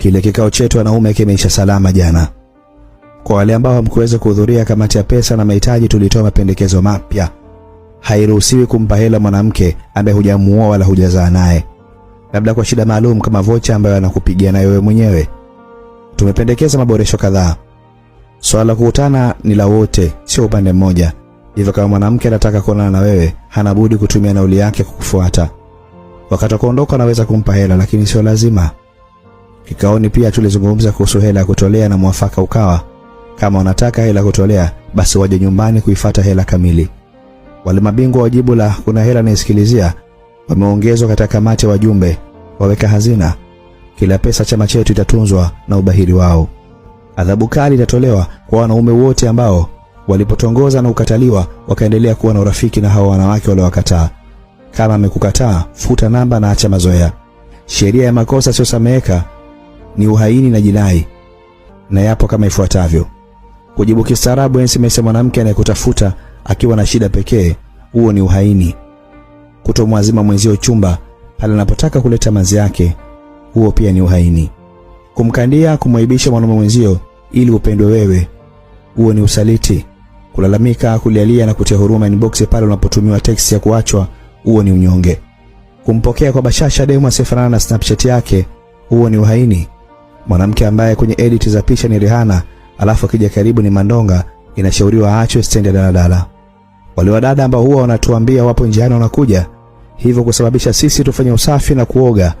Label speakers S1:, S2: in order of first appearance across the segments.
S1: Kile kikao chetu wanaume kimeisha salama jana. Kwa wale ambao hamkuweza kuhudhuria kamati ya pesa na mahitaji, tulitoa mapendekezo mapya. Hairuhusiwi kumpa hela mwanamke ambaye hujamuoa wala hujazaa naye, labda kwa shida maalum kama vocha ambayo anakupigia na wewe mwenyewe. Tumependekeza maboresho kadhaa. Swala la kukutana ni la wote, sio upande mmoja. Hivyo kama mwanamke anataka kuonana na wewe, hana budi kutumia nauli yake kukufuata. Wakati kuondoka anaweza kumpa hela, lakini sio lazima. Kikaoni pia tulizungumza kuhusu hela ya kutolea na mwafaka ukawa, kama unataka hela ya kutolea basi waje nyumbani kuifuata hela kamili. Wale mabingwa wa jibu la kuna hela naisikilizia wameongezwa katika kamati ya wajumbe waweka hazina. Kila pesa chama chetu itatunzwa na ubahiri wao. Adhabu kali itatolewa kwa wanaume wote ambao walipotongoza na ukataliwa wakaendelea kuwa na urafiki na hao wanawake waliowakataa. Kama amekukataa, futa namba na acha mazoea. Sheria ya makosa sio sameheka ni uhaini na jinai, na yapo kama ifuatavyo. Kujibu kistaarabu SMS mwanamke anayekutafuta akiwa na shida pekee, huo ni uhaini. Kutomwazima mwenzio chumba pale anapotaka kuleta manzi yake, huo pia ni uhaini. Kumkandia, kumwaibisha mwanamume mwenzio ili upendwe wewe, huo ni usaliti. Kulalamika, kulialia na kutia huruma inbox pale unapotumiwa text ya kuachwa, huo ni unyonge. Kumpokea kwa bashasha demu asifanana na Snapchat yake, huo ni uhaini. Mwanamke ambaye kwenye edit za picha ni Rihanna alafu akija karibu ni Mandonga, inashauriwa aachwe stendi ya daladala. Wale wadada ambao huwa wanatuambia wapo njiani wanakuja, hivyo kusababisha sisi tufanye usafi na kuoga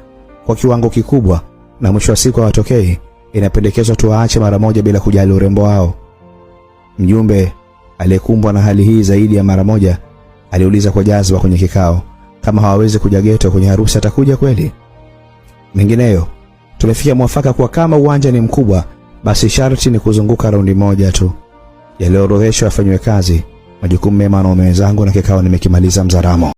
S1: kwa kiwango kikubwa na mwisho wa siku hawatokei, inapendekezwa tuwaache mara moja bila kujali urembo wao. Mjumbe aliyekumbwa na hali hii zaidi ya mara moja aliuliza kwa jazba kwenye kikao kama hawawezi kuja geto kwenye harusi atakuja kweli. Mengineyo tumefikia mwafaka kwa kama uwanja ni mkubwa basi sharti ni kuzunguka raundi moja tu. Yaliyoorodheshwa yafanywe kazi. Majukumu mema na wenzangu, na kikao nimekimaliza mzaramo.